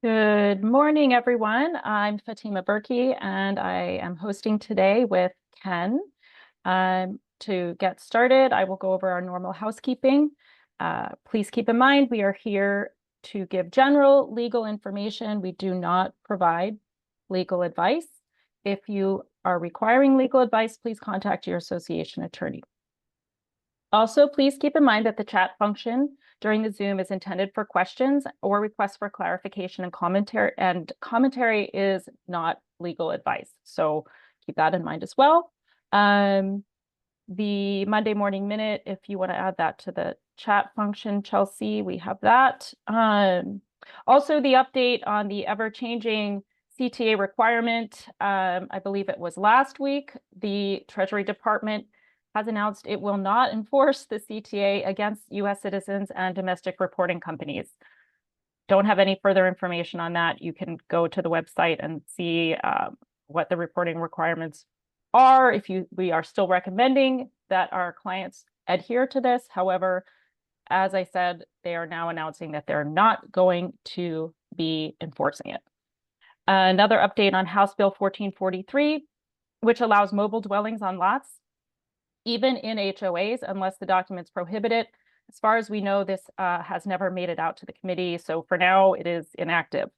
Good morning, everyone. I'm Fatima Berkey, and I am hosting today with Ken. To get started, I will go over our normal housekeeping. Please keep in mind, we are here to give general legal information. We do not provide legal advice. If you are requiring legal advice, please contact your association attorney. Also, please keep in mind that the chat function during the Zoom is intended for questions or requests for clarification and commentary is not legal advice. So keep that in mind as well. The Monday morning minute, if you want to add that to the chat function, Chelsea, we have that. Also, the update on the ever-changing CTA requirement, I believe it was last week, the Treasury Department has announced it will not enforce the CTA against U.S. citizens and domestic reporting companies. Don't have any further information on that. You can go to the website and see what the reporting requirements are. We are still recommending that our clients adhere to this. However, as I said, they are now announcing that they're not going to be enforcing it. Another update on House Bill 1443, which allows mobile dwellings on lots, even in HOAs, unless the documents prohibit it. As far as we know, this has never made it out to the committee. So for now, it is inactive.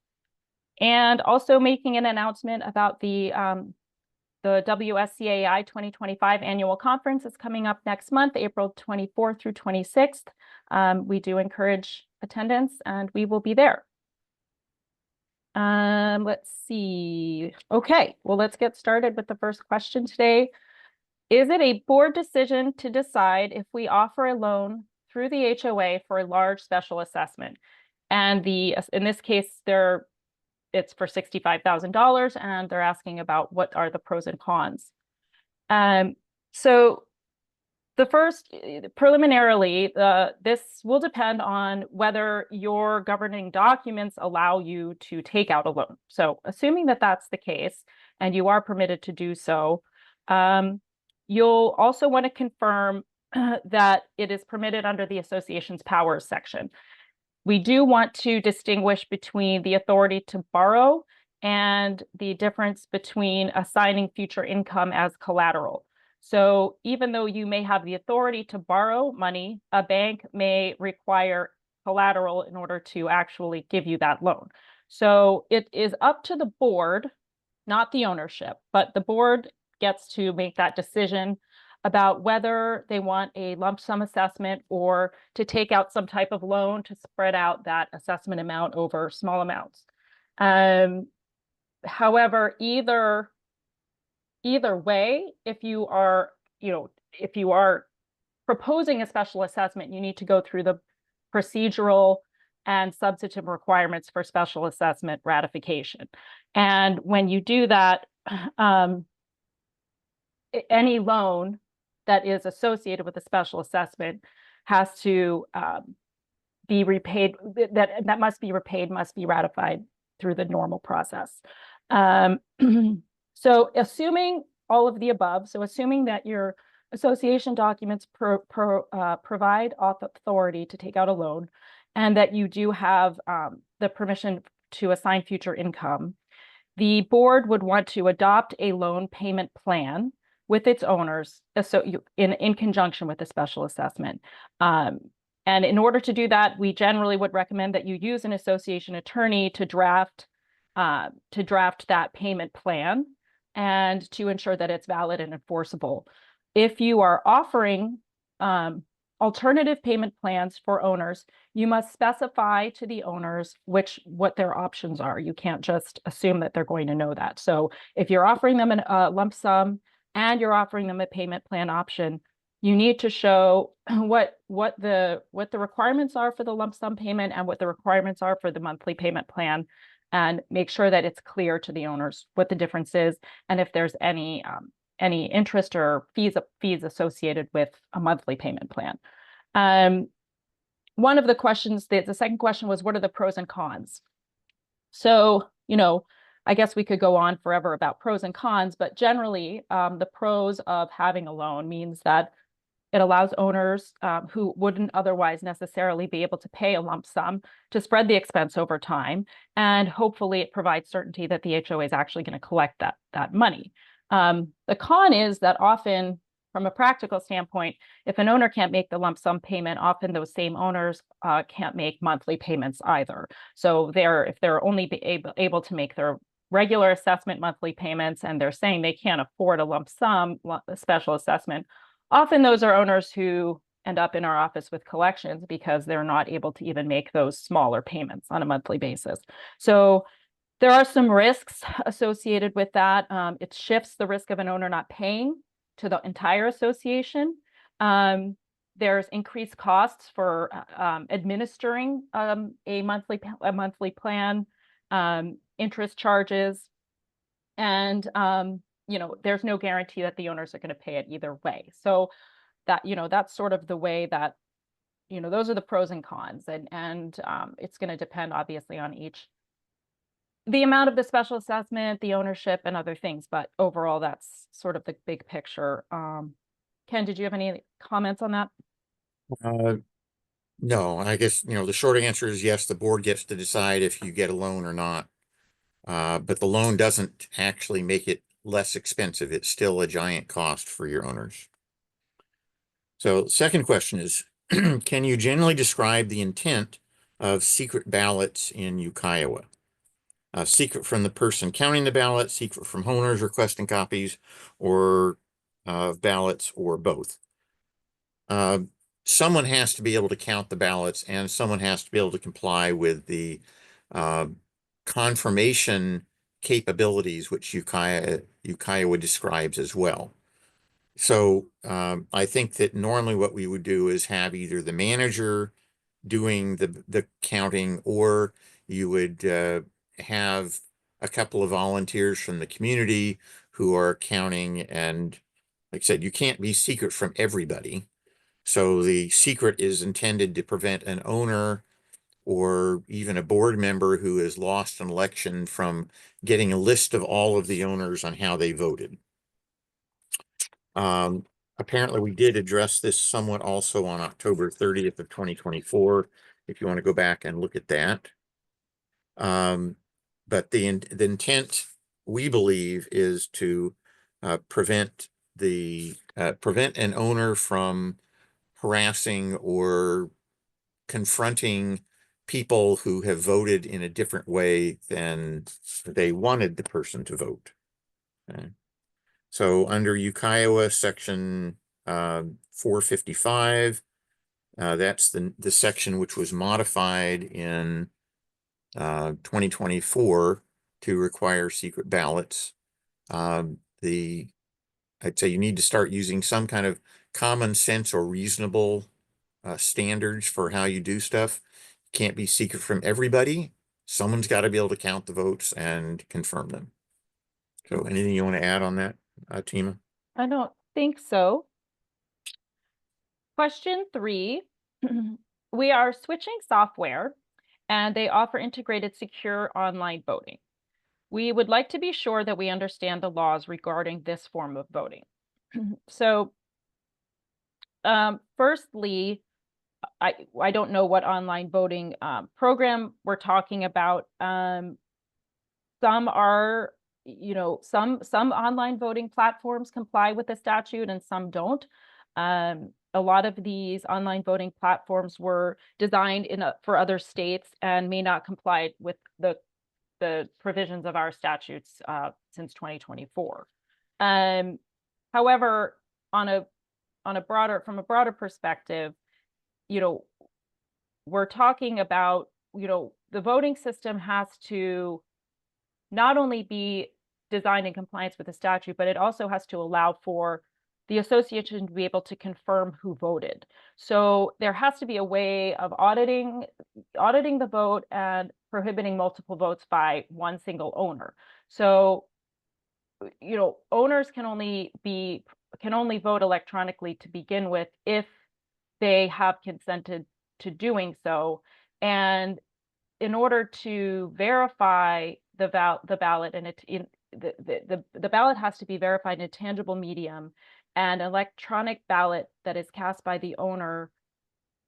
And also making an announcement about the WSCAI 2025 annual conference is coming up next month, April 24th through 26th. We do encourage attendance and we will be there. Let's see. Okay, well, let's get started with the first question today. Is it a board decision to decide if we offer a loan through the HOA for a large special assessment? And in this case, it's for $65,000, and they're asking about what are the pros and cons. So the first, preliminarily, this will depend on whether your governing documents allow you to take out a loan. So assuming that that's the case, and you are permitted to do so, you'll also want to confirm that it is permitted under the association's powers section. We do want to distinguish between the authority to borrow and the difference between assigning future income as collateral. So even though you may have the authority to borrow money, a bank may require collateral in order to actually give you that loan. So it is up to the board, not the ownership, but the board gets to make that decision about whether they want a lump sum assessment or to take out some type of loan to spread out that assessment amount over small amounts. However, either way, if you are proposing a special assessment, you need to go through the procedural and substantive requirements for special assessment ratification. And when you do that, any loan that is associated with a special assessment has to be repaid, that must be repaid, must be ratified through the normal process. So assuming all of the above, so assuming that your association documents provide authority to take out a loan and that you do have the permission to assign future income, the board would want to adopt a loan payment plan with its owners, so in conjunction with the special assessment. And in order to do that, we generally would recommend that you use an association attorney to draft that payment plan and to ensure that it's valid and enforceable. If you are offering alternative payment plans for owners, you must specify to the owners what their options are. You can't just assume that they're going to know that. So if you're offering them a lump sum and you're offering them a payment plan option, you need to show what the requirements are for the lump sum payment and what the requirements are for the monthly payment plan, and make sure that it's clear to the owners what the difference is and if there's any interest or fees associated with a monthly payment plan. One of the questions, the second question was, what are the pros and cons? So, I guess we could go on forever about pros and cons, but generally the pros of having a loan means that It allows owners who wouldn't otherwise necessarily be able to pay a lump sum to spread the expense over time. And hopefully it provides certainty that the HOA is actually going to collect that money. The con is that often, from a practical standpoint, if an owner can't make the lump sum payment, often those same owners can't make monthly payments either. So if they're only able to make their regular assessment monthly payments and they're saying they can't afford a lump sum a special assessment, often those are owners who end up in our office with collections because they're not able to even make those smaller payments on a monthly basis. So there are some risks associated with that. It shifts the risk of an owner not paying to the entire association. There's increased costs for administering a monthly plan, interest charges, and there's no guarantee that the owners are going to pay it either way. So that's sort of the way that those are the pros and cons, and it's going to depend obviously on the amount of the special assessment, the ownership, and other things. But overall, that's sort of the big picture. Ken, did you have any comments on that? No, I guess, the short answer is yes, the board gets to decide if you get a loan or not. But the loan doesn't actually make it less expensive. It's still a giant cost for your owners. So second question is, can you generally describe the intent of secret ballots in Ukiah? Secret from the person counting the ballot, secret from owners requesting copies, or ballots, or both. Someone has to be able to count the ballots, and someone has to be able to comply with the confirmation capabilities, which Ukiah describes as well. So I think that normally what we would do is have either the manager doing the counting, or you would have a couple of volunteers from the community who are counting. And like I said, you can't be secret from everybody. So the secret is intended to prevent an owner or even a board member who has lost an election from getting a list of all of the owners on how they voted. Apparently we did address this somewhat also on October 30th of 2024, if you want to go back and look at that. But the intent, we believe, is to prevent an owner from harassing or confronting people who have voted in a different way than they wanted the person to vote. Okay. So under Ukiah section 455, that's the section which was modified in 2024 to require secret ballots. I'd say you need to start using some kind of common sense or reasonable standards for how you do stuff. You can't be secret from everybody. Someone's got to be able to count the votes and confirm them. So anything you want to add on that, Tima? I don't think so. Question 3, we are switching software and they offer integrated secure online voting. We would like to be sure that we understand the laws regarding this form of voting. So firstly, I don't know what online voting program we're talking about. Some are, some online voting platforms comply with the statute and some don't. A lot of these online voting platforms were designed for other states and may not comply with the provisions of our statutes since 2024. However, from a broader perspective, we're talking about, the voting system has to not only be designed in compliance with the statute, but it also has to allow for the association to be able to confirm who voted. So there has to be a way of auditing the vote and prohibiting multiple votes by one single owner. So, owners can only vote electronically to begin with if they have consented to doing so. And in order to verify the ballot, and the ballot has to be verified in a tangible medium, and electronic ballot that is cast by the owner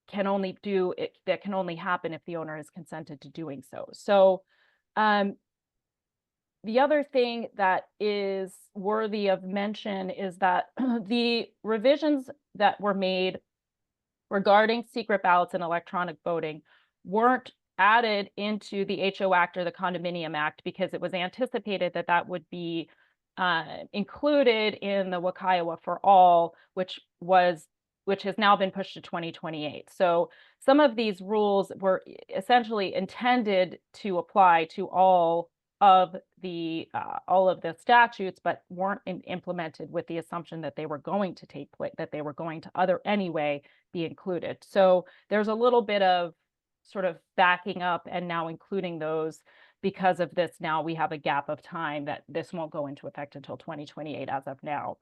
can only do it, that can only happen if the owner has consented to doing so. So the other thing that is worthy of mention is that the revisions that were made regarding secret ballots and electronic voting weren't added into the HO Act or the Condominium Act because it was anticipated that that would be included in the WCAI for all, which has now been pushed to 2028. So some of these rules were essentially intended to apply to all of the statutes, but weren't implemented with the assumption that they were going to take place, that they were going to anyway be included. So there's a little bit of sort of backing up and now including those. Because of this, now we have a gap of time that this won't go into effect until 2028 as of now.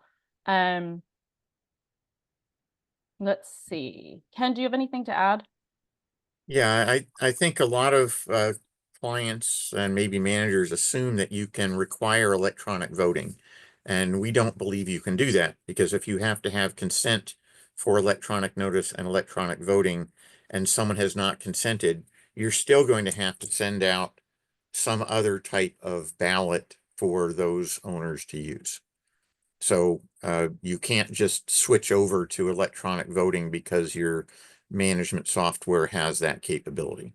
Let's see. Ken, do you have anything to add? Yeah, I think a lot of clients and maybe managers assume that you can require electronic voting. And we don't believe you can do that, because if you have to have consent for electronic notice and electronic voting and someone has not consented, you're still going to have to send out some other type of ballot for those owners to use. So you can't just switch over to electronic voting because your management software has that capability.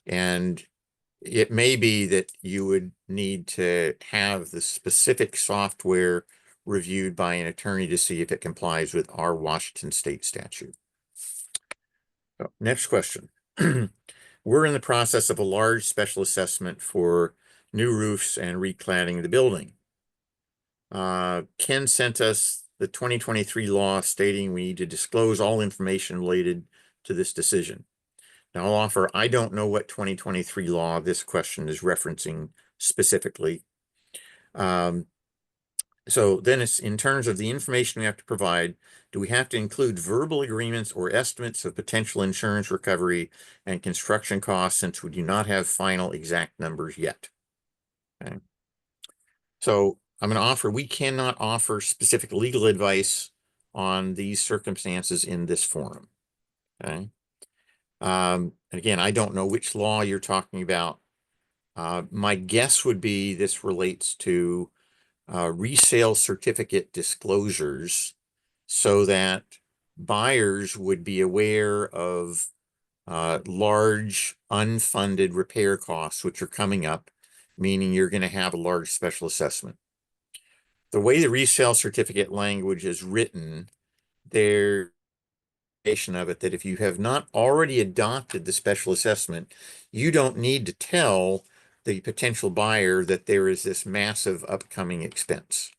And it may be that you would need to have the specific software reviewed by an attorney to see if it complies with our Washington state statute. So, next question. We're in the process of a large special assessment for new roofs and recladding the building. Ken sent us the 2023 law stating we need to disclose all information related to this decision. Now I'll offer, I don't know what 2023 law this question is referencing specifically. So then it's in terms of the information we have to provide, do we have to include verbal agreements or estimates of potential insurance recovery and construction costs, since we do not have final exact numbers yet? Okay. So I'm going to offer, we cannot offer specific legal advice on these circumstances in this forum. Okay. Again, I don't know which law you're talking about. My guess would be this relates to resale certificate disclosures, so that buyers would be aware of large unfunded repair costs, which are coming up, meaning you're going to have a large special assessment. The way the resale certificate language is written, there of it that if you have not already adopted the special assessment, you don't need to tell the potential buyer that there is this massive upcoming expense.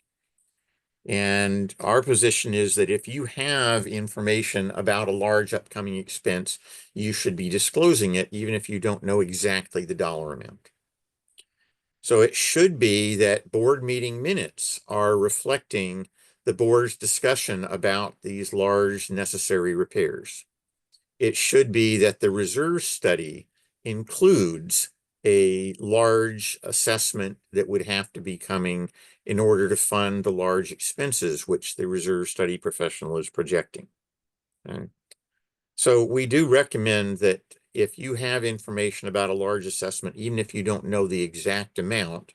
And our position is that if you have information about a large upcoming expense, you should be disclosing it, even if you don't know exactly the dollar amount. So it should be that board meeting minutes are reflecting the board's discussion about these large necessary repairs. It should be that the reserve study includes a large assessment that would have to be coming in order to fund the large expenses which the reserve study professional is projecting. Okay. So we do recommend that if you have information about a large assessment, even if you don't know the exact amount,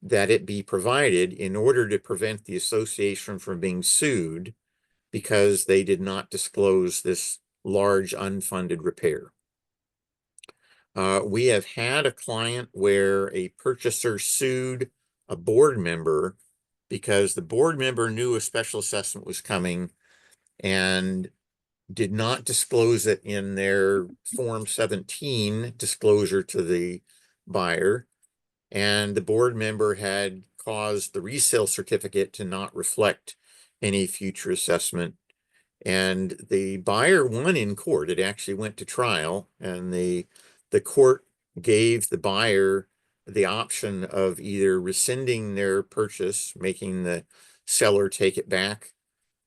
that it be provided in order to prevent the association from being sued because they did not disclose this large unfunded repair. We have had a client where a purchaser sued a board member because the board member knew a special assessment was coming and did not disclose it in their Form 17 disclosure to the buyer. And the board member had caused the resale certificate to not reflect any future assessment. And the buyer won in court. It actually went to trial, and the court gave the buyer the option of either rescinding their purchase, making the seller take it back,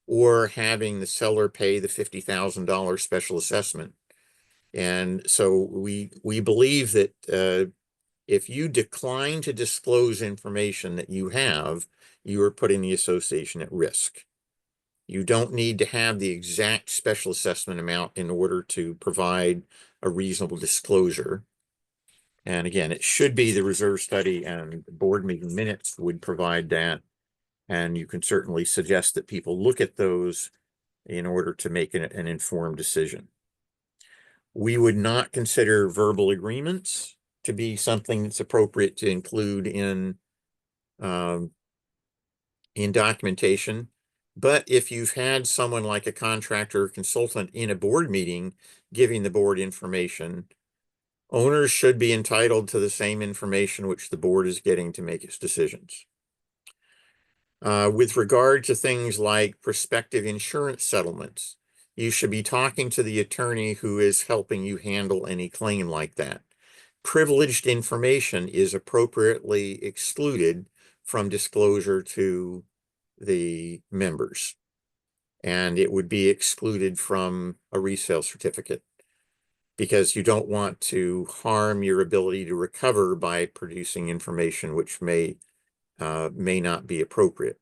or having the seller pay the $50,000 special assessment. And so we believe that if you decline to disclose information that you have, you are putting the association at risk. You don't need to have the exact special assessment amount in order to provide a reasonable disclosure. And again, it should be the reserve study, and board meeting minutes would provide that. And you can certainly suggest that people look at those in order to make an informed decision. We would not consider verbal agreements to be something that's appropriate to include in documentation. But if you've had someone like a contractor or consultant in a board meeting giving the board information, owners should be entitled to the same information which the board is getting to make its decisions. With regard to things like prospective insurance settlements, you should be talking to the attorney who is helping you handle any claim like that. Privileged information is appropriately excluded from disclosure to the members, and it would be excluded from a resale certificate because you don't want to harm your ability to recover by producing information which may not be appropriate.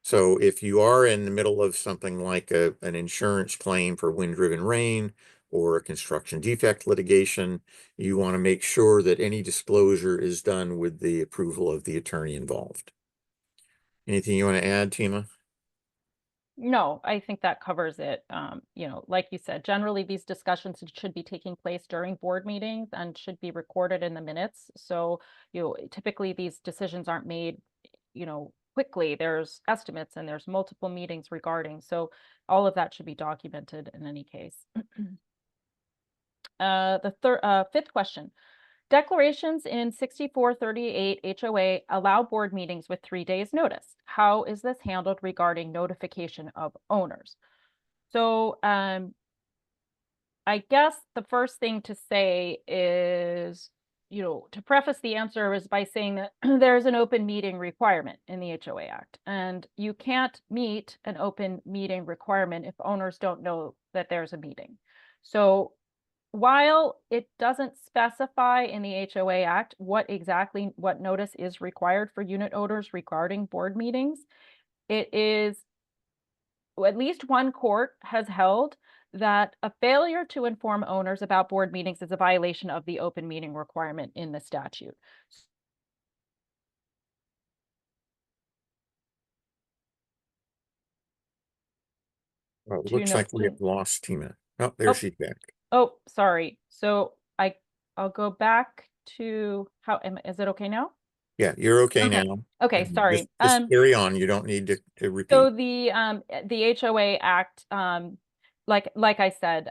So if you are in the middle of something like an insurance claim for wind-driven rain or a construction defect litigation, you want to make sure that any disclosure is done with the approval of the attorney involved. Anything you want to add, Tima? No, I think that covers it. Like you said, generally these discussions should be taking place during board meetings and should be recorded in the minutes. So, typically these decisions aren't made, quickly. There's estimates and there's multiple meetings regarding. So all of that should be documented in any case. Fifth question. Declarations in 6438 HOA allow board meetings with 3 days notice. How is this handled regarding notification of owners? So I guess the first thing to say is, to preface the answer is by saying that there's an open meeting requirement in the HOA Act, and you can't meet an open meeting requirement if owners don't know that there's a meeting. So while it doesn't specify in the HOA Act what notice is required for unit owners regarding board meetings, it is, at least one court has held that a failure to inform owners about board meetings is a violation of the open meeting requirement in the statute. Well, it looks like we have lost Tima. Oh, there she's back. Oh, sorry. So I'll go back to is it okay now? Yeah, you're okay Okay. now. Okay, sorry. Just carry on. You don't need to repeat. So the HOA Act, like I said,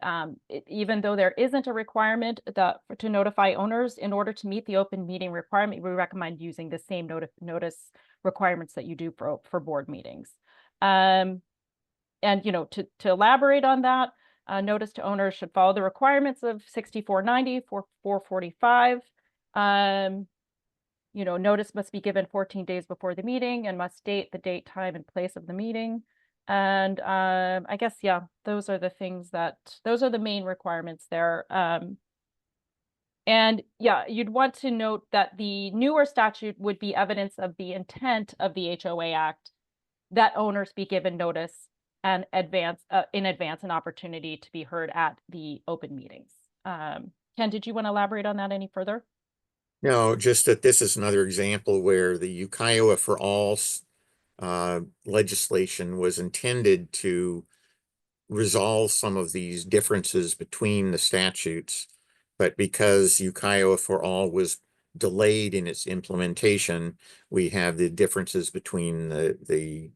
even though there isn't a requirement to notify owners, in order to meet the open meeting requirement, we recommend using the same notice requirements that you do for board meetings. And to elaborate on that, notice to owners should follow the requirements of 6490, 445. Notice must be given 14 days before the meeting and must state the date, time, and place of the meeting. And I guess, yeah, those are the main requirements there. And yeah, you'd want to note that the newer statute would be evidence of the intent of the HOA Act that owners be given notice and in advance an opportunity to be heard at the open meetings. Ken, did you want to elaborate on that any further? No, just that this is another example where the Ukiah for All legislation was intended to resolve some of these differences between the statutes, but because Ukiah for All was delayed in its implementation, we have the differences between the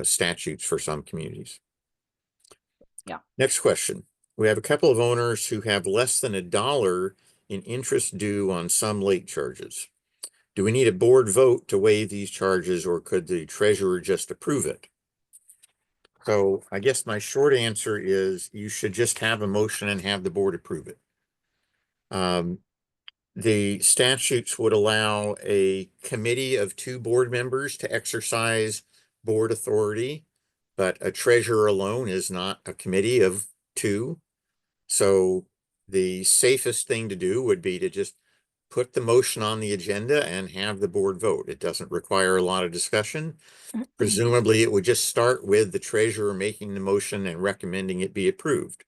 statutes for some communities. Yeah. Next question. We have a couple of owners who have less than $1 in interest due on some late charges. Do we need a board vote to waive these charges, or could the treasurer just approve it? So I guess my short answer is you should just have a motion and have the board approve it. The statutes would allow a committee of 2 board members to exercise board authority, but a treasurer alone is not a committee of 2. So the safest thing to do would be to just put the motion on the agenda and have the board vote. It doesn't require a lot of discussion. Presumably, it would just start with the treasurer making the motion and recommending it be approved.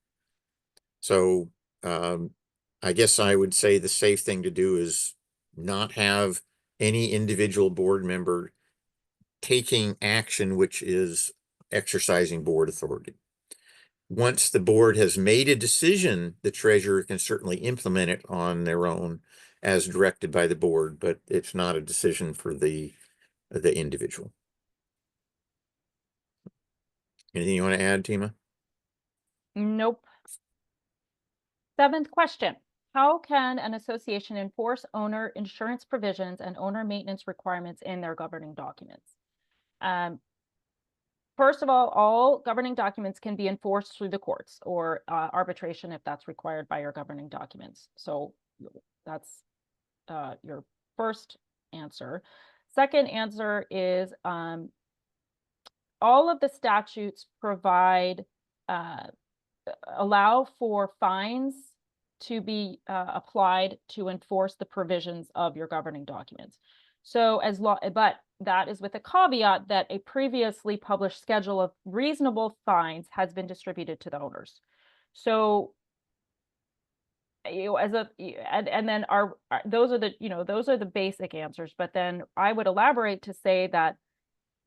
So I guess I would say the safe thing to do is not have any individual board member taking action which is exercising board authority. Once the board has made a decision, the treasurer can certainly implement it on their own as directed by the board, but it's not a decision for the individual. Anything you want to add, Tima? Nope. Seventh question. How can an association enforce owner insurance provisions and owner maintenance requirements in their governing documents? First of all governing documents can be enforced through the courts or arbitration if that's required by your governing documents. So that's your first answer. Second answer is all of the statutes provide allow for fines to be applied to enforce the provisions of your governing documents. So but that is with a caveat that a previously published schedule of reasonable fines has been distributed to the owners. So those are the basic answers, but then I would elaborate to say that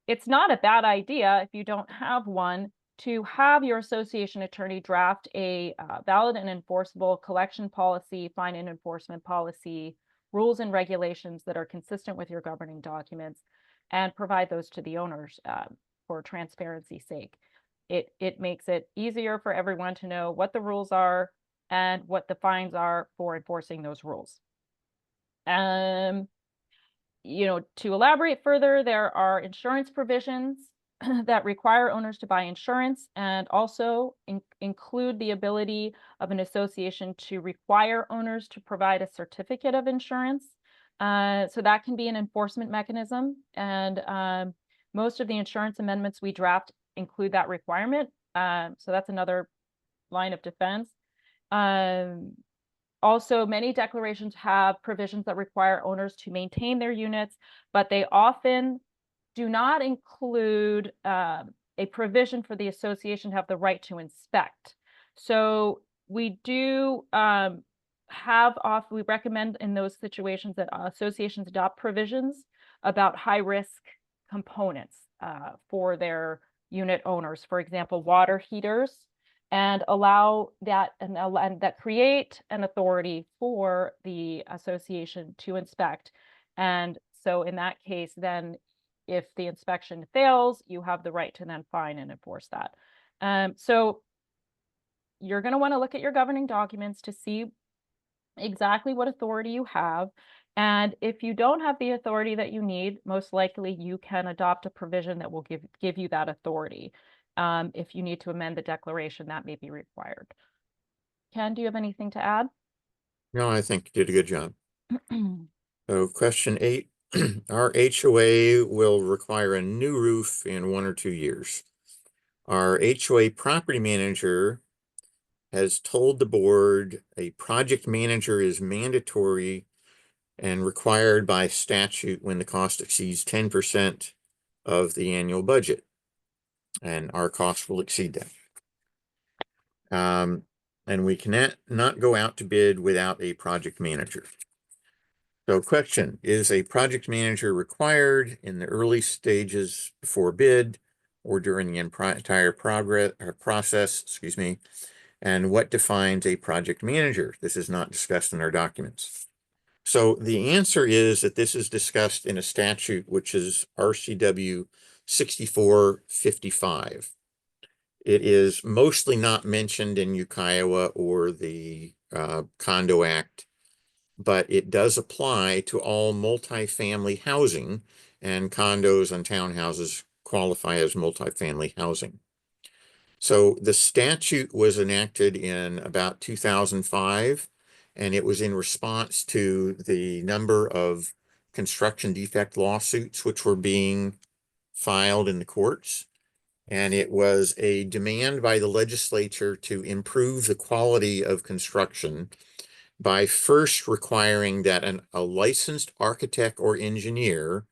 it's not a bad idea if you don't have one to have your association attorney draft a valid and enforceable collection policy, fine and enforcement policy, rules and regulations that are consistent with your governing documents, and provide those to the owners for transparency's sake. It makes it easier for everyone to know what the rules are and what the fines are for enforcing those rules. To elaborate further, there are insurance provisions that require owners to buy insurance and also include the ability of an association to require owners to provide a certificate of insurance. So that can be an enforcement mechanism. And most of the insurance amendments we draft include that requirement. So that's another line of defense. Also, many declarations have provisions that require owners to maintain their units, but they often do not include a provision for the association to have the right to inspect. So we do we recommend in those situations that associations adopt provisions about high-risk components for their unit owners. For example, water heaters, and that create an authority for the association to inspect. And so in that case, then if the inspection fails, you have the right to then fine and enforce that. So you're going to want to look at your governing documents to see exactly what authority you have. And if you don't have the authority that you need, most likely you can adopt a provision that will give you that authority. If you need to amend the declaration, that may be required. Ken, do you have anything to add? No, I think you did a good job. So question 8, our HOA will require a new roof in 1 or 2 years. Our HOA property manager has told the board a project manager is mandatory and required by statute when the cost exceeds 10% of the annual budget. And our cost will exceed that. And we cannot not go out to bid without a project manager. So question, is a project manager required in the early stages before bid or during the entire process, excuse me, and what defines a project manager? This is not discussed in our documents. So the answer is that this is discussed in a statute, which is RCW 6455. It is mostly not mentioned in Ukiah or the Condo Act, but it does apply to all multifamily housing, and condos and townhouses qualify as multifamily housing. So the statute was enacted in about 2005, and it was in response to the number of construction defect lawsuits which were being filed in the courts. And it was a demand by the legislature to improve the quality of construction by first requiring that a licensed architect or engineer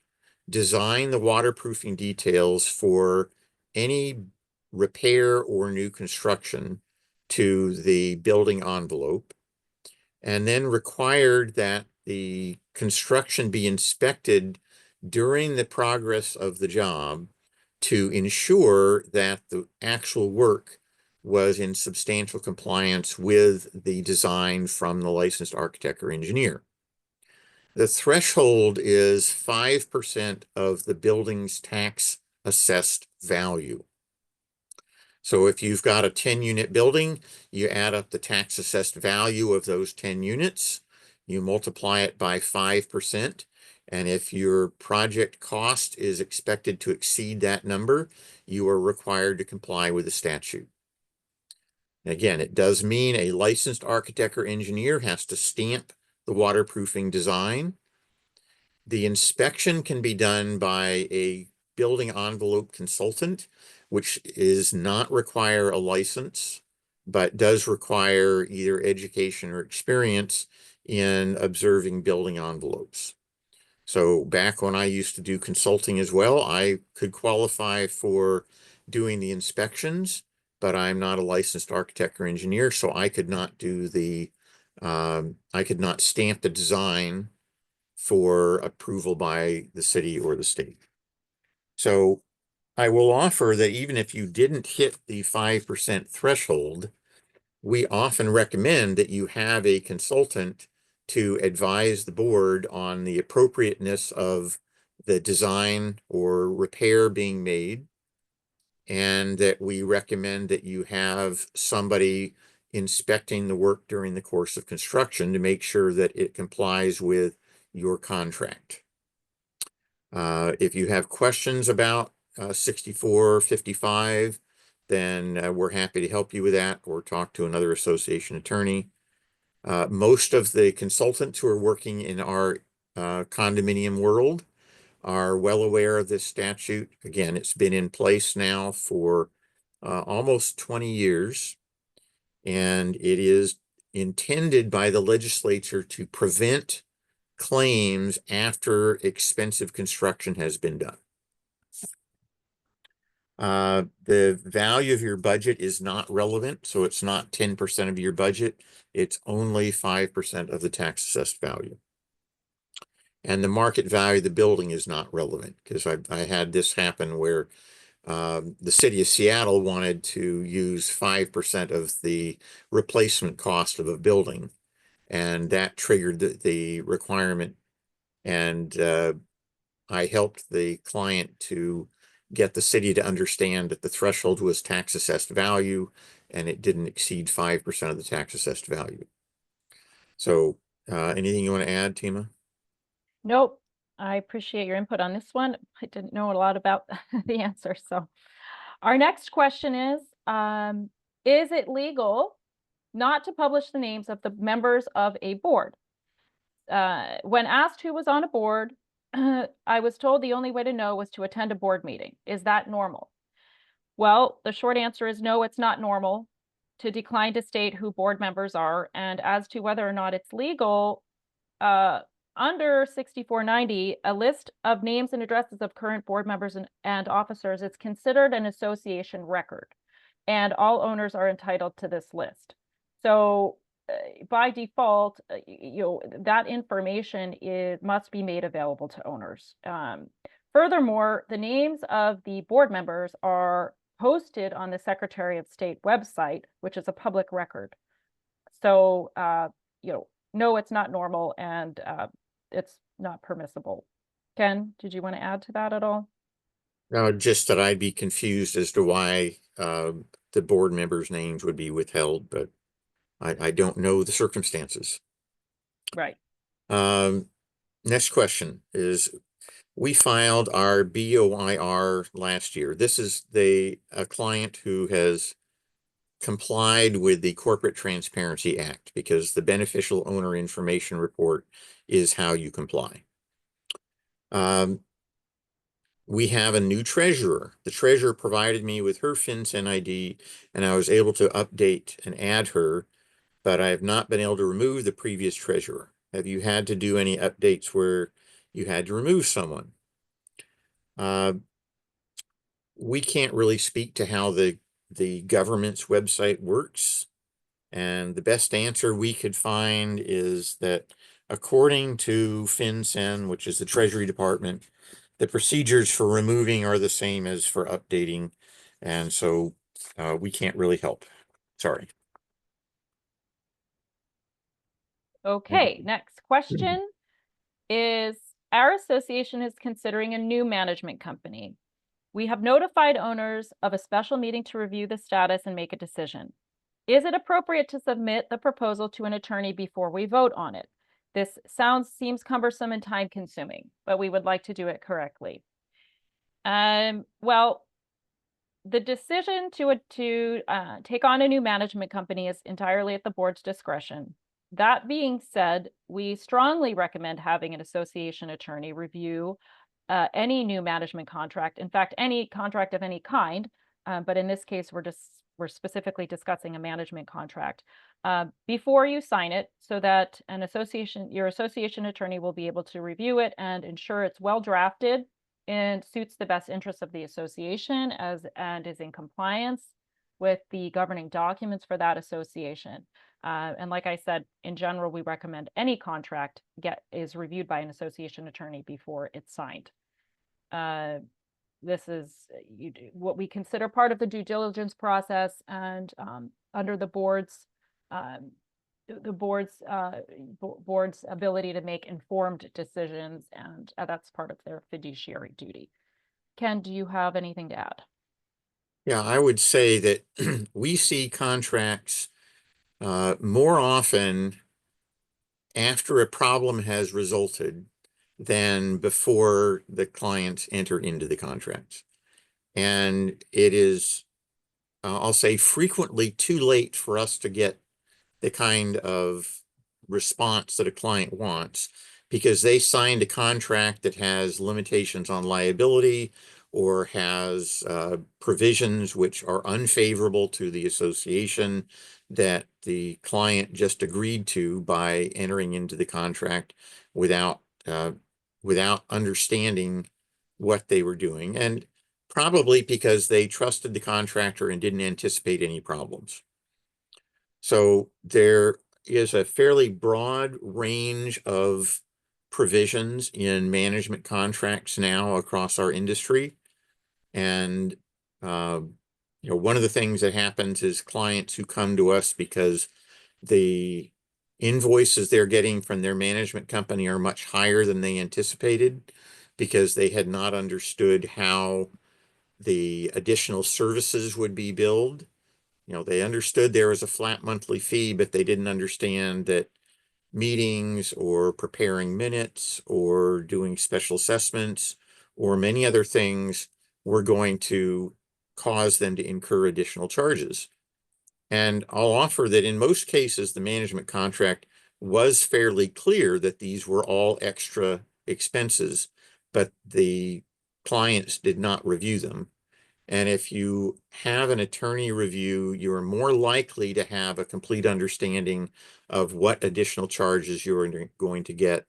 design the waterproofing details for any repair or new construction to the building envelope, and then required that the construction be inspected during the progress of the job to ensure that the actual work was in substantial compliance with the design from the licensed architect or engineer. The threshold is 5% of the building's tax assessed value. So if you've got a 10-unit building, you add up the tax assessed value of those 10 units, you multiply it by 5%, and if your project cost is expected to exceed that number, you are required to comply with the statute. Again, it does mean a licensed architect or engineer has to stamp the waterproofing design. The inspection can be done by a building envelope consultant, which does not require a license, but does require either education or experience in observing building envelopes. So back when I used to do consulting as well, I could qualify for doing the inspections, but I'm not a licensed architect or engineer, so I could not do I could not stamp the design for approval by the city or the state. So I will offer that even if you didn't hit the 5% threshold, we often recommend that you have a consultant to advise the board on the appropriateness of the design or repair being made, and that we recommend that you have somebody inspecting the work during the course of construction to make sure that it complies with your contract. If you have questions about 6455, then we're happy to help you with that or talk to another association attorney. Most of the consultants who are working in our condominium world are well aware of this statute. Again, it's been in place now for almost 20 years, and it is intended by the legislature to prevent claims after expensive construction has been done. The value of your budget is not relevant, so it's not 10% of your budget. It's only 5% of the tax assessed value. And the market value of the building is not relevant, because I had this happen where the city of Seattle wanted to use 5% of the replacement cost of a building, and that triggered the requirement. And I helped the client to get the city to understand that the threshold was tax assessed value and it didn't exceed 5% of the tax assessed value. So anything you want to add, Tima? Nope. I appreciate your input on this one. I didn't know a lot about the answer. So our next question is it legal not to publish the names of the members of a board? When asked who was on a board, I was told the only way to know was to attend a board meeting. Is that normal? Well, the short answer is no, it's not normal to decline to state who board members are. And as to whether or not it's legal, under 6490, a list of names and addresses of current board members and officers is considered an association record, and all owners are entitled to this list. So by default, that information must be made available to owners. Furthermore, the names of the board members are posted on the Secretary of State website, which is a public record. So, no, it's not normal, and it's not permissible. Ken, did you want to add to that at all? No, just that I'd be confused as to why the board members' names would be withheld, but I don't know the circumstances. Right. Next question is, we filed our BOIR last year. This is a client who has complied with the Corporate Transparency Act, because the beneficial owner information report is how you comply. We have a new treasurer. The treasurer provided me with her FinCEN ID, and I was able to update and add her. but I have not been able to remove the previous treasurer. Have you had to do any updates where you had to remove someone? We can't really speak to how the government's website works. And the best answer we could find is that according to FinCEN, which is the Treasury Department, the procedures for removing are the same as for updating. And so we can't really help. Sorry. Okay, next question is, our association is considering a new management company. We have notified owners of a special meeting to review the status and make a decision. Is it appropriate to submit the proposal to an attorney before we vote on it? This seems cumbersome and time consuming, but we would like to do it correctly. Well, the decision to take on a new management company is entirely at the board's discretion. That being said, we strongly recommend having an association attorney review any new management contract. In fact, any contract of any kind. But in this case, we're specifically discussing a management contract before you sign it, so that your association attorney will be able to review it and ensure it's well drafted and suits the best interests of the association and is in compliance with the governing documents for that association. And like I said, in general, we recommend any contract is reviewed by an association attorney before it's signed. This is what we consider part of the due diligence process, and under the board's ability to make informed decisions, and that's part of their fiduciary duty. Ken, do you have anything to add? Yeah, I would say that we see contracts more often after a problem has resulted than before the clients enter into the contract. And it is, I'll say, frequently too late for us to get the kind of response that a client wants, because they signed a contract that has limitations on liability or has provisions which are unfavorable to the association that the client just agreed to by entering into the contract without understanding what they were doing, and probably because they trusted the contractor and didn't anticipate any problems. So there is a fairly broad range of provisions in management contracts now across our industry. And, one of the things that happens is clients who come to us because the invoices they're getting from their management company are much higher than they anticipated, because they had not understood how the additional services would be billed. They understood there was a flat monthly fee, but they didn't understand that meetings or preparing minutes or doing special assessments or many other things were going to cause them to incur additional charges. And I'll offer that in most cases, the management contract was fairly clear that these were all extra expenses, but the clients did not review them. And if you have an attorney review, you are more likely to have a complete understanding of what additional charges you're going to get,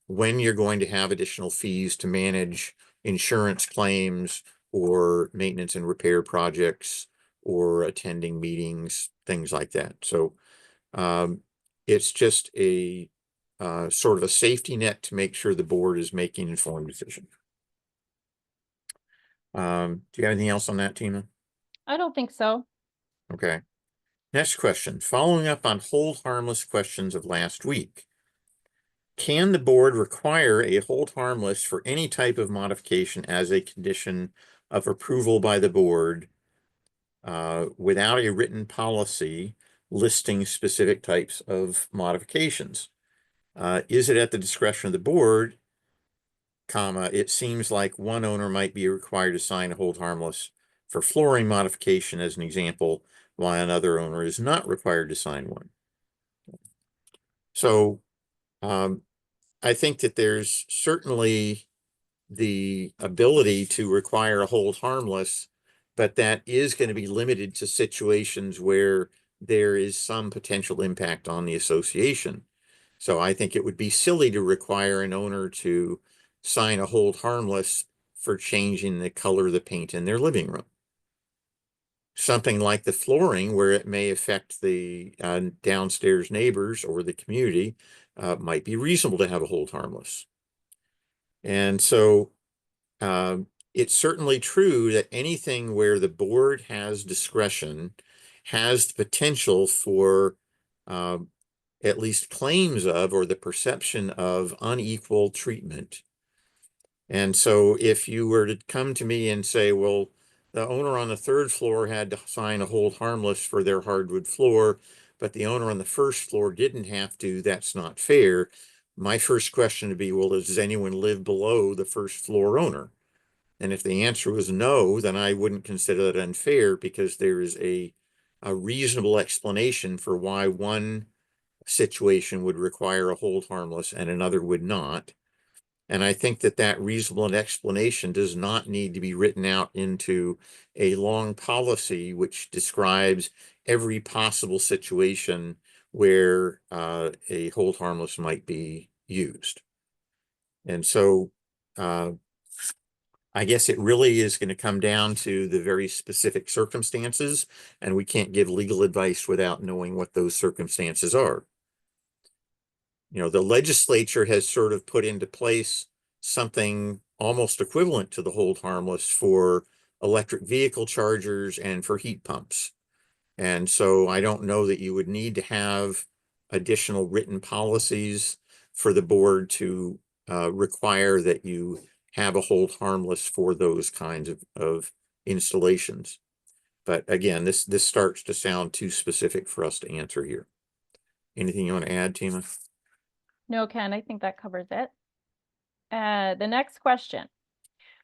when you're going to have additional fees to manage insurance claims or maintenance and repair projects or attending meetings, things like that. So it's just a sort of a safety net to make sure the board is making informed decisions. Do you have anything else on that, Tina? I don't think so. Okay. Next question. Following up on hold harmless questions of last week, can the board require a hold harmless for any type of modification as a condition of approval by the board without a written policy listing specific types of modifications? Is it at the discretion of the board, it seems like one owner might be required to sign a hold harmless for flooring modification as an example, while another owner is not required to sign one. So I think that there's certainly the ability to require a hold harmless, but that is going to be limited to situations where there is some potential impact on the association. So I think it would be silly to require an owner to sign a hold harmless for changing the color of the paint in their living room. Something like the flooring, where it may affect the downstairs neighbors or the community, might be reasonable to have a hold harmless. And so it's certainly true that anything where the board has discretion has the potential for at least claims of, or the perception of, unequal treatment. And so if you were to come to me and say, well, the owner on the third floor had to sign a hold harmless for their hardwood floor, but the owner on the first floor didn't have to, that's not fair. My first question would be, well, does anyone live below the first floor owner? And if the answer was no, then I wouldn't consider that unfair, because there is a reasonable explanation for why one situation would require a hold harmless and another would not. And I think that that reasonable explanation does not need to be written out into a long policy which describes every possible situation where a hold harmless might be used. And so I guess it really is going to come down to the very specific circumstances, and we can't give legal advice without knowing what those circumstances are. You know, the legislature has sort of put into place something almost equivalent to the hold harmless for electric vehicle chargers and for heat pumps. And so I don't know that you would need to have additional written policies for the board to require that you have a hold harmless for those kinds of installations. But again, this starts to sound too specific for us to answer here. Anything you want to add, Tima? No, Ken, I think that covers it. The next question.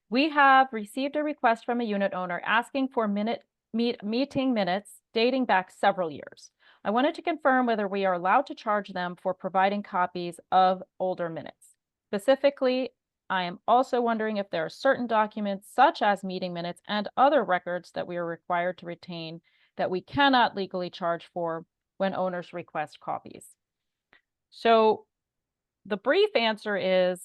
We have received a request from a unit owner asking for meeting minutes dating back several years. I wanted to confirm whether we are allowed to charge them for providing copies of older minutes. Specifically, I am also wondering if there are certain documents, such as meeting minutes and other records, that we are required to retain that we cannot legally charge for when owners request copies. So the brief answer is,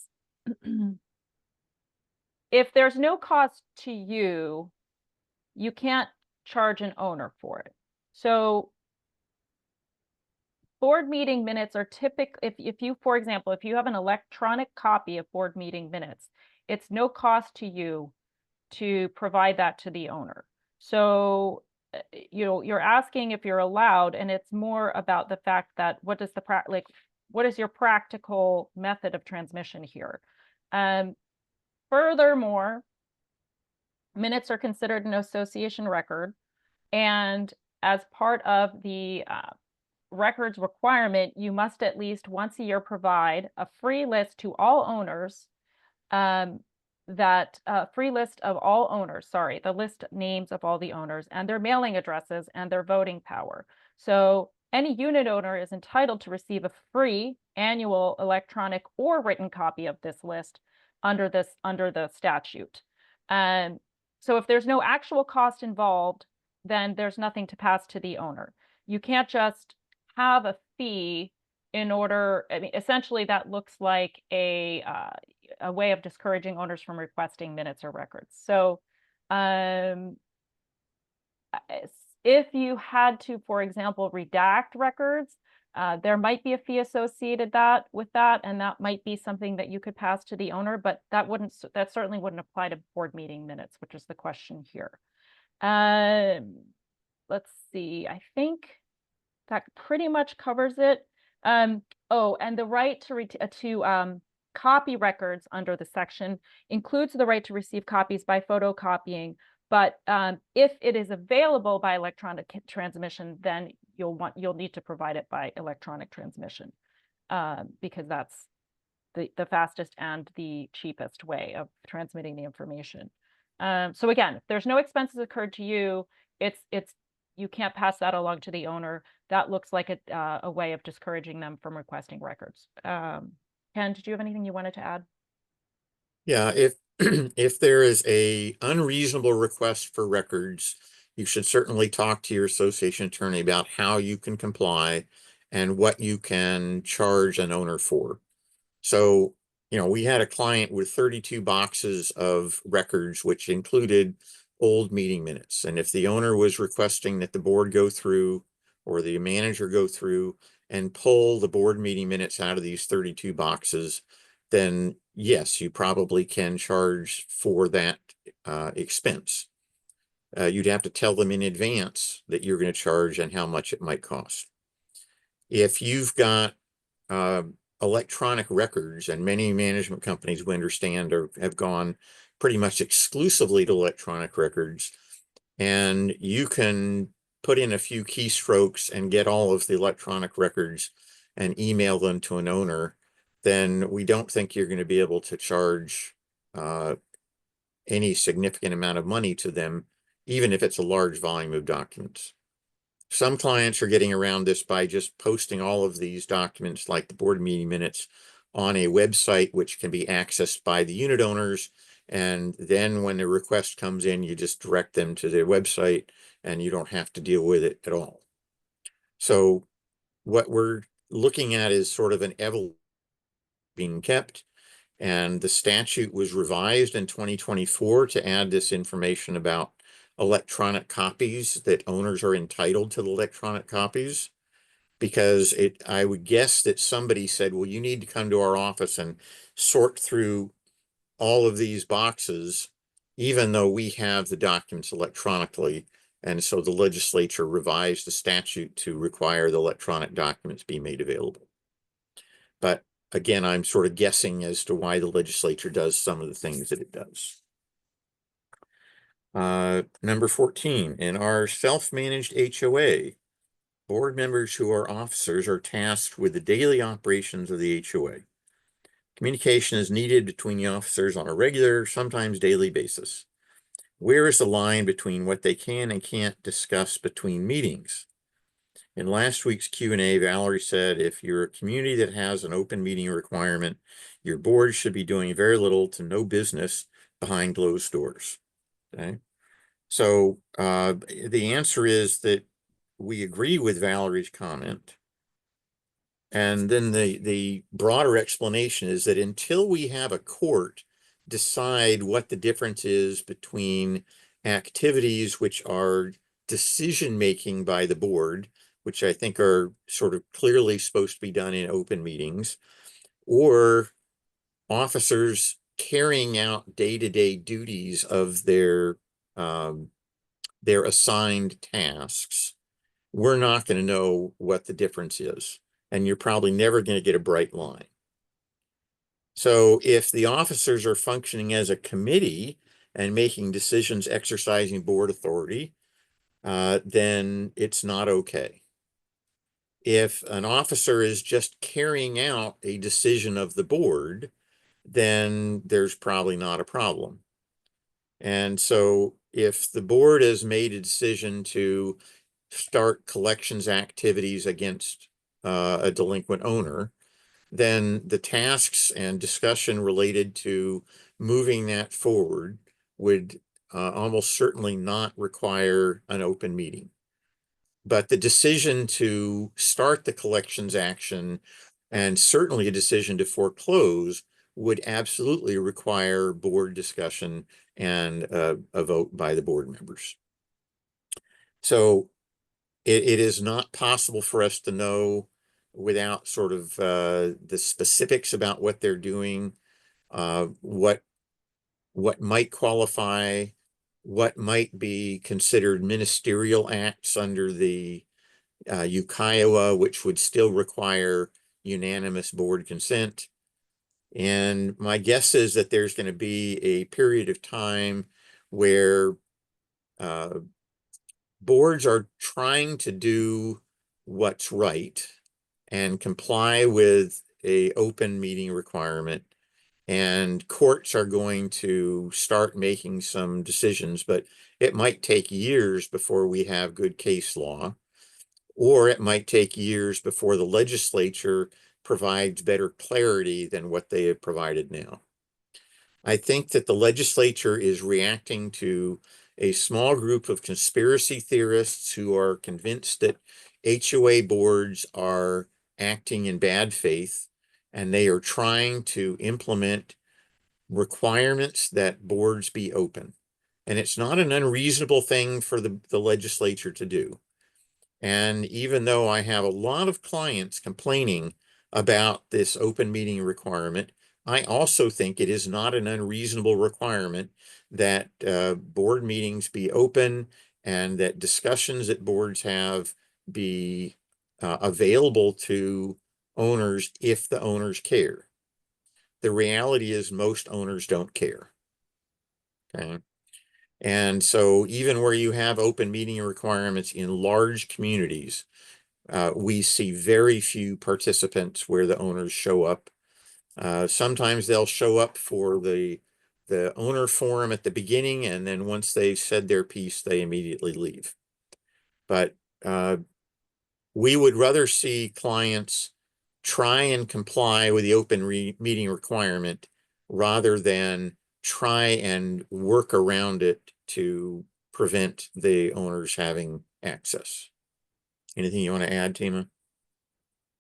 if there's no cost to you, you can't charge an owner for it. So board meeting minutes are typically, if you, for example, if you have an electronic copy of board meeting minutes, it's no cost to you to provide that to the owner. So, you know, you're asking if you're allowed, and it's more about the fact that what is your practical method of transmission here? Furthermore, minutes are considered an association record, and as part of the records requirement, you must at least once a year provide a free list to all owners, free list of all owners, sorry, the list names of all the owners and their mailing addresses and their voting power. So any unit owner is entitled to receive a free annual electronic or written copy of this list under the statute. So if there's no actual cost involved, then there's nothing to pass to the owner. You can't just have a fee in order, I mean, essentially that looks like a way of discouraging owners from requesting minutes or records. So if you had to, for example, redact records, there might be a fee associated with that, and that might be something that you could pass to the owner, but that certainly wouldn't apply to board meeting minutes, which is the question here. Let's see, I think that pretty much covers it. Oh, and the right to copy records under the section includes the right to receive copies by photocopying, but if it is available by electronic transmission, then you'll need to provide it by electronic transmission, because that's the fastest and the cheapest way of transmitting the information. So again, if there's no expenses occurred to you, you can't pass that along to the owner. That looks like a way of discouraging them from requesting records. Ken, did you have anything you wanted to add? Yeah, if if there is a unreasonable request for records, you should certainly talk to your association attorney about how you can comply and what you can charge an owner for. So, we had a client with 32 boxes of records, which included old meeting minutes. And if the owner was requesting that the board go through or the manager go through and pull the board meeting minutes out of these 32 boxes, then yes, you probably can charge for that expense. You'd have to tell them in advance that you're going to charge and how much it might cost. If you've got electronic records, and many management companies, we understand, have gone pretty much exclusively to electronic records, and you can put in a few keystrokes and get all of the electronic records and email them to an owner, then we don't think you're going to be able to charge any significant amount of money to them, even if it's a large volume of documents. Some clients are getting around this by just posting all of these documents, like the board meeting minutes, on a website which can be accessed by the unit owners. And then when the request comes in, you just direct them to their website and you don't have to deal with it at all. So what we're looking at is sort of an evolution being kept. And the statute was revised in 2024 to add this information about electronic copies, that owners are entitled to the electronic copies, because I would guess that somebody said, well, you need to come to our office and sort through all of these boxes, even though we have the documents electronically. And so the legislature revised the statute to require the electronic documents be made available. But again, I'm sort of guessing as to why the legislature does some of the things that it does. Number 14, in our self-managed HOA, board members who are officers are tasked with the daily operations of the HOA. Communication is needed between the officers on a regular, sometimes daily basis. Where is the line between what they can and can't discuss between meetings? In last week's Q&A, Valerie said, if you're a community that has an open meeting requirement, your board should be doing very little to no business behind closed doors. Okay. So the answer is that we agree with Valerie's comment. And then the broader explanation is that until we have a court decide what the difference is between activities which are decision-making by the board, which I think are sort of clearly supposed to be done in open meetings, or officers carrying out day-to-day duties of their assigned tasks, we're not going to know what the difference is. And you're probably never going to get a bright line. So if the officers are functioning as a committee and making decisions exercising board authority, then it's not okay. If an officer is just carrying out a decision of the board, then there's probably not a problem. And so if the board has made a decision to start collections activities against a delinquent owner, then the tasks and discussion related to moving that forward would almost certainly not require an open meeting. But the decision to start the collections action, and certainly a decision to foreclose, would absolutely require board discussion and a vote by the board members. So it is not possible for us to know, without sort of the specifics about what they're doing, what might qualify, what might be considered ministerial acts under the UKIOA, which would still require unanimous board consent. And my guess is that there's going to be a period of time where boards are trying to do what's right and comply with an open meeting requirement, and courts are going to start making some decisions, but it might take years before we have good case law, or it might take years before the legislature provides better clarity than what they have provided now. I think that the legislature is reacting to a small group of conspiracy theorists who are convinced that HOA boards are acting in bad faith, and they are trying to implement requirements that boards be open. And it's not an unreasonable thing for the legislature to do. And even though I have a lot of clients complaining about this open meeting requirement, I also think it is not an unreasonable requirement that board meetings be open and that discussions that boards have be available to owners if the owners care. The reality is most owners don't care. Okay. And so even where you have open meeting requirements in large communities, we see very few participants where the owners show up. Sometimes they'll show up for the owner forum at the beginning, and then once they've said their piece, they immediately leave. But we would rather see clients try and comply with the open meeting requirement rather than try and work around it to prevent the owners having access. Anything you want to add, Tima?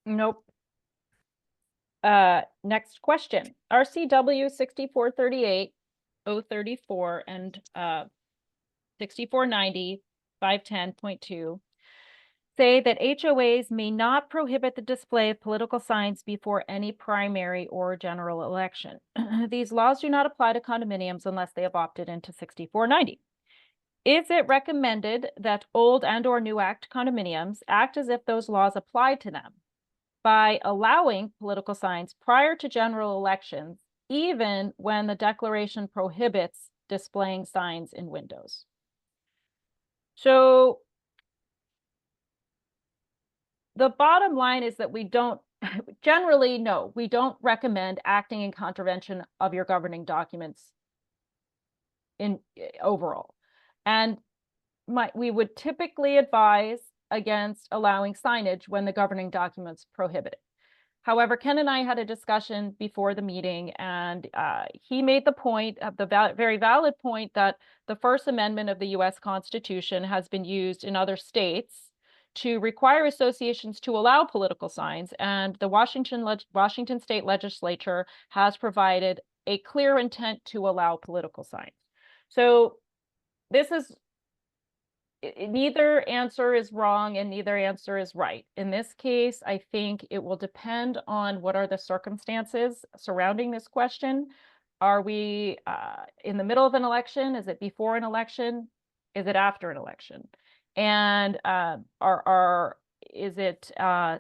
Nope. Next question. RCW 6438, 034, and 6490, 510.2 say that HOAs may not prohibit the display of political signs before any primary or general election. These laws do not apply to condominiums unless they have opted into 6490. Is it recommended that old and/or new act condominiums act as if those laws apply to them by allowing political signs prior to general elections, even when the declaration prohibits displaying signs in windows? So the bottom line is that we don't generally, no, we don't recommend acting in contravention of your governing documents in overall. And we would typically advise against allowing signage when the governing documents prohibit it. However, Ken and I had a discussion before the meeting, and he made the point, very valid point, that the First Amendment of the U.S. Constitution has been used in other states to require associations to allow political signs, and the Washington State Legislature has provided a clear intent to allow political signs. So this is neither answer is wrong and neither answer is right. In this case, I think it will depend on what are the circumstances surrounding this question. Are we in the middle of an election? Is it before an election? Is it after an election? And is it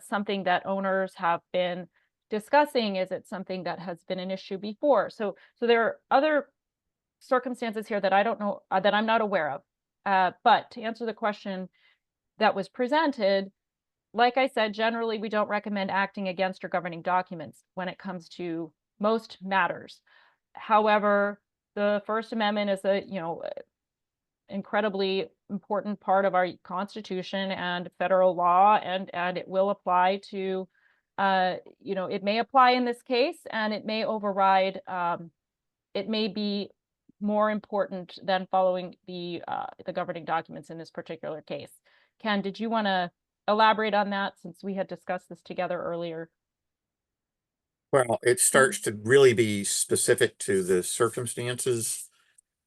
something that owners have been discussing? Is it something that has been an issue before? So there are other circumstances here that I don't know, that I'm not aware of. But to answer the question that was presented, like I said, generally we don't recommend acting against your governing documents when it comes to most matters. However, the First Amendment is a, incredibly important part of our Constitution and federal law, and it will apply to, it may apply in this case, and it may override, it may be more important than following the governing documents in this particular case. Ken, did you want to elaborate on that, since we had discussed this together earlier? Well, it starts to really be specific to the circumstances.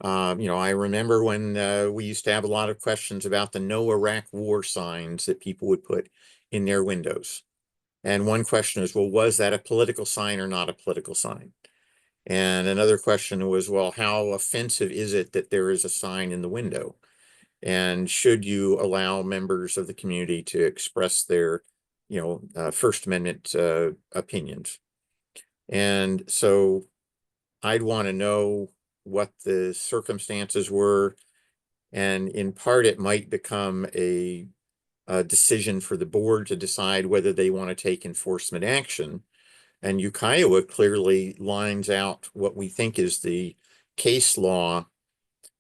I remember when we used to have a lot of questions about the no Iraq war signs that people would put in their windows. And one question is, well, was that a political sign or not a political sign? And another question was, well, how offensive is it that there is a sign in the window? And should you allow members of the community to express their, First Amendment opinions? And so I'd want to know what the circumstances were. And in part, it might become a decision for the board to decide whether they want to take enforcement action. And Ukiah clearly lines out what we think is the case law,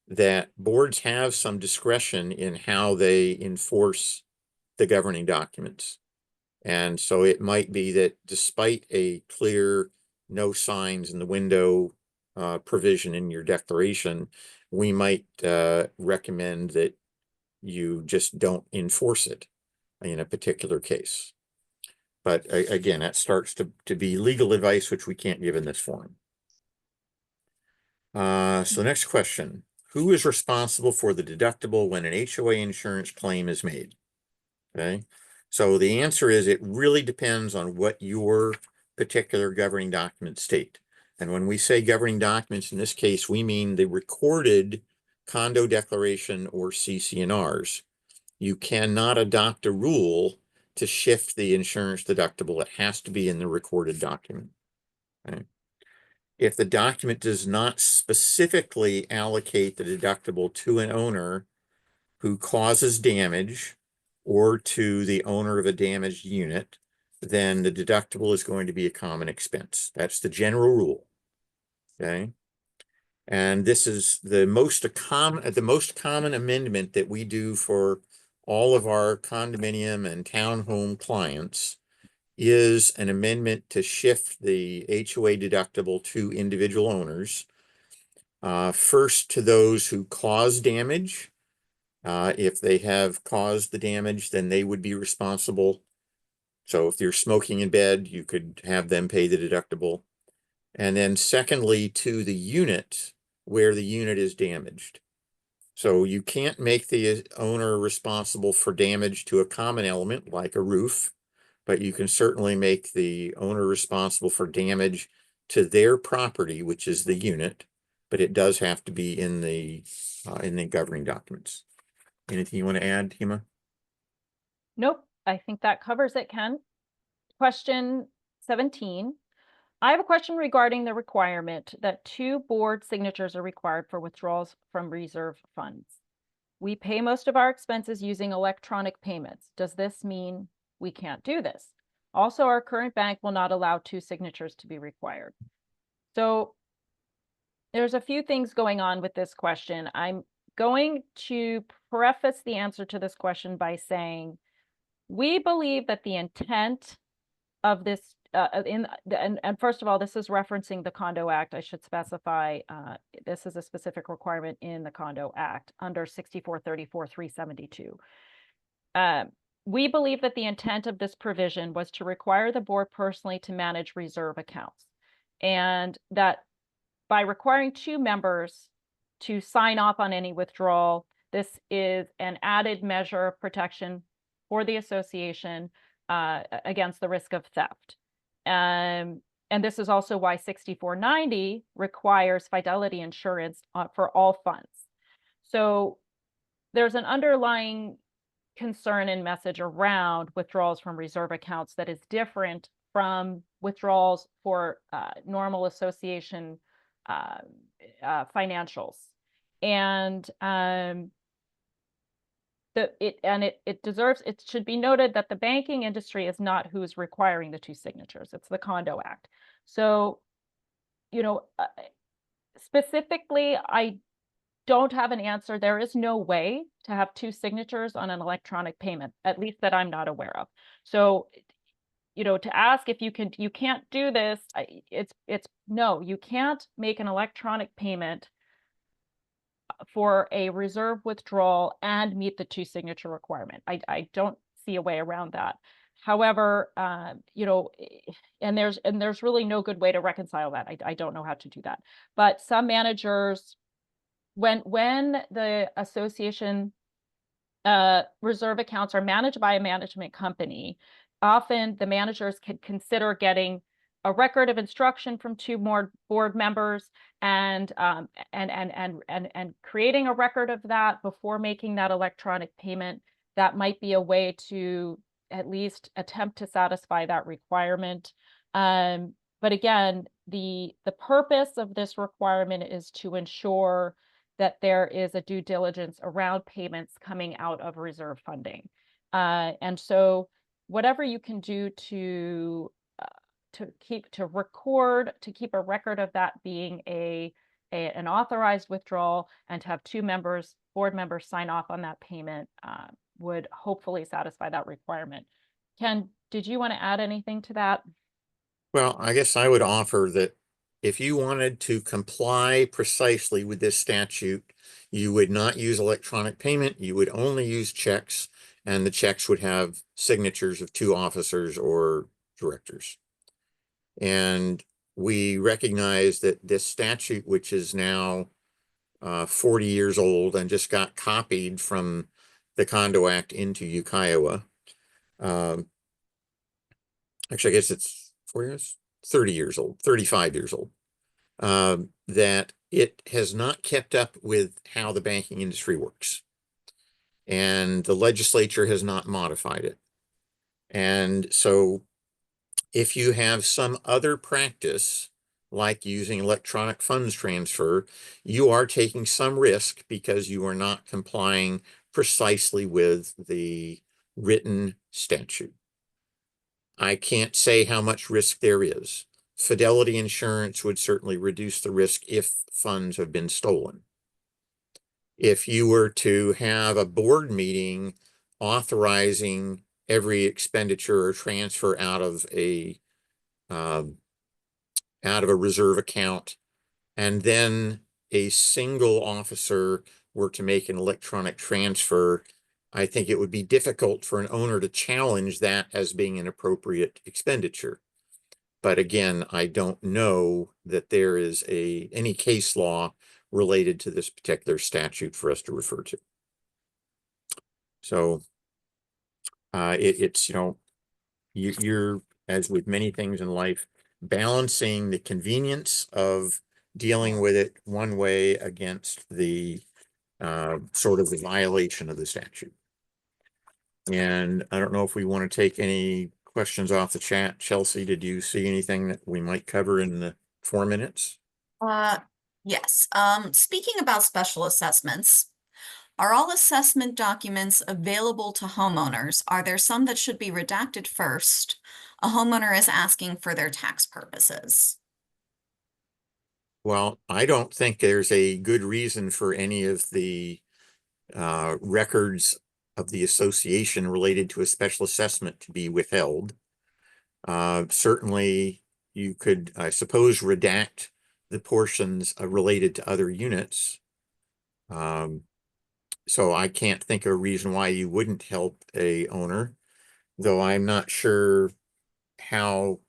that boards have some discretion in how they enforce the governing documents. And so it might be that despite a clear no signs in the window provision in your declaration, we might recommend that you just don't enforce it in a particular case. But again, that starts to be legal advice, which we can't give in this forum. So next question. Who is responsible for the deductible when an HOA insurance claim is made? Okay. So the answer is it really depends on what your particular governing documents state. And when we say governing documents, in this case, we mean the recorded condo declaration or CC&Rs. You cannot adopt a rule to shift the insurance deductible. It has to be in the recorded document. Okay. If the document does not specifically allocate the deductible to an owner who causes damage or to the owner of a damaged unit, then the deductible is going to be a common expense. That's the general rule. Okay. And this is the most common amendment that we do for all of our condominium and townhome clients is an amendment to shift the HOA deductible to individual owners. First to those who cause damage. If they have caused the damage, then they would be responsible. So if you're smoking in bed, you could have them pay the deductible. And then secondly, to the unit where the unit is damaged. So you can't make the owner responsible for damage to a common element like a roof, but you can certainly make the owner responsible for damage to their property, which is the unit, but it does have to be in the governing documents. Anything you want to add, Hema? Nope, I think that covers it, Ken. Question 17. I have a question regarding the requirement that 2 board signatures are required for withdrawals from reserve funds. We pay most of our expenses using electronic payments. Does this mean we can't do this? Also, our current bank will not allow 2 signatures to be required. So there's a few things going on with this question. I'm going to preface the answer to this question by saying, we believe that the intent of this, and first of all, this is referencing the Condo Act. I should specify this is a specific requirement in the Condo Act under 6434-372. We believe that the intent of this provision was to require the board personally to manage reserve accounts, and that by requiring 2 members to sign off on any withdrawal, this is an added measure of protection for the association against the risk of theft. And this is also why 6490 requires fidelity insurance for all funds. So there's an underlying concern and message around withdrawals from reserve accounts that is different from withdrawals for normal association financials. And it should be noted that the banking industry is not who's requiring the 2 signatures. It's the Condo Act. So, specifically, I don't have an answer. There is no way to have 2 signatures on an electronic payment, at least that I'm not aware of. So, to ask if you can't do this, it's no, you can't make an electronic payment for a reserve withdrawal and meet the 2 signature requirement. I don't see a way around that. However, and there's really no good way to reconcile that. I don't know how to do that. But some managers, when the association reserve accounts are managed by a management company, often the managers can consider getting a record of instruction from 2 more board members and creating a record of that before making that electronic payment. That might be a way to at least attempt to satisfy that requirement. But again, the purpose of this requirement is to ensure that there is a due diligence around payments coming out of reserve funding. And so whatever you can do to keep a record of that being an authorized withdrawal, and to have 2 board members sign off on that payment would hopefully satisfy that requirement. Ken, did you want to add anything to that? Well, I guess I would offer that if you wanted to comply precisely with this statute, you would not use electronic payment. You would only use checks, and the checks would have signatures of 2 officers or directors. And we recognize that this statute, which is now 40 years old and just got copied from the Condo Act into Ukiah. Actually, I guess it's 4 years, 30 years old, 35 years old. That it has not kept up with how the banking industry works. And the legislature has not modified it. And so if you have some other practice, like using electronic funds transfer, you are taking some risk because you are not complying precisely with the written statute. I can't say how much risk there is. Fidelity insurance would certainly reduce the risk if funds have been stolen. If you were to have a board meeting authorizing every expenditure or transfer out of a reserve account, and then a single officer were to make an electronic transfer, I think it would be difficult for an owner to challenge that as being an appropriate expenditure. But again, I don't know that there is any case law related to this particular statute for us to refer to. So it's, you're, as with many things in life, balancing the convenience of dealing with it one way against the sort of the violation of the statute. And I don't know if we want to take any questions off the chat. Chelsea, did you see anything that we might cover in the 4 minutes? Yes. Speaking about special assessments, are all assessment documents available to homeowners? Are there some that should be redacted first? A homeowner is asking for their tax purposes. Well, I don't think there's a good reason for any of the records of the association related to a special assessment to be withheld. Certainly, you could, I suppose, redact the portions related to other units. So I can't think of a reason why you wouldn't help a owner, though I'm not sure how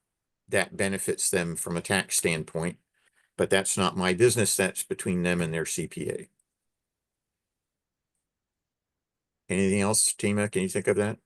that benefits them from a tax standpoint. But that's not my business. That's between them and their CPA. Anything else, Tima? Can you think of that?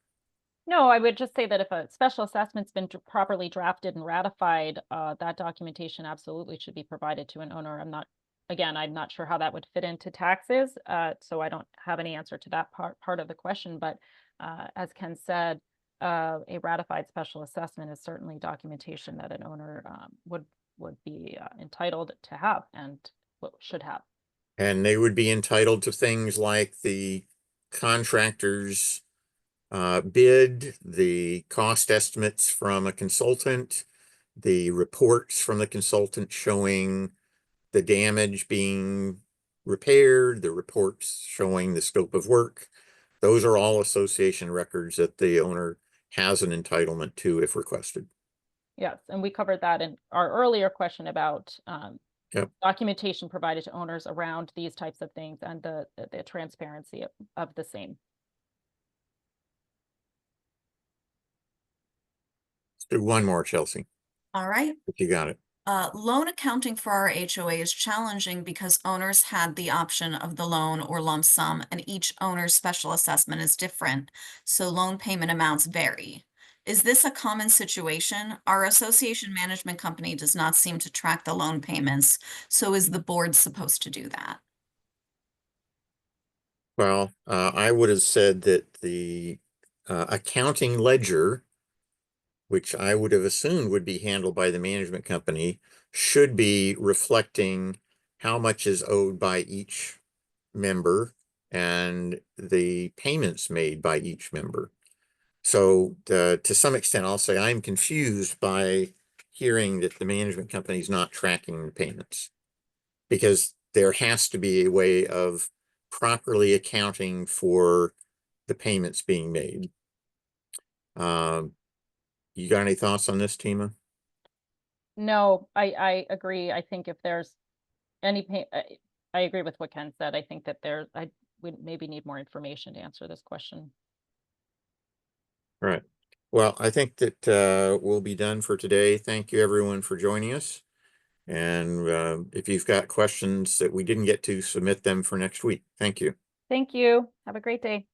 No, I would just say that if a special assessment's been properly drafted and ratified, that documentation absolutely should be provided to an owner. I'm not sure how that would fit into taxes, so I don't have any answer to that part of the question. But as Ken said, a ratified special assessment is certainly documentation that an owner would be entitled to have and should have. And they would be entitled to things like the contractor's bid, the cost estimates from a consultant, the reports from the consultant showing the damage being repaired, the reports showing the scope of work. Those are all association records that the owner has an entitlement to if requested. Yes, and we covered that in our earlier question about Yep. documentation provided to owners around these types of things and the transparency of the same. Let's do one more, Chelsea, All right. if you got it. Loan accounting for our HOA is challenging because owners had the option of the loan or lump sum, and each owner's special assessment is different, so loan payment amounts vary. Is this a common situation? Our association management company does not seem to track the loan payments, so is the board supposed to do that? Well, I would have said that the accounting ledger, which I would have assumed would be handled by the management company, should be reflecting how much is owed by each member and the payments made by each member. So to some extent, I'll say I'm confused by hearing that the management company is not tracking the payments, because there has to be a way of properly accounting for the payments being made. You got any thoughts on this, Tima? No, I agree. I think if there's any pay, I agree with what Ken said. I think that we maybe need more information to answer this question. All right. Well, I think that we'll be done for today. Thank you, everyone, for joining us. And if you've got questions that we didn't get to, submit them for next week. Thank you. Thank you. Have a great day.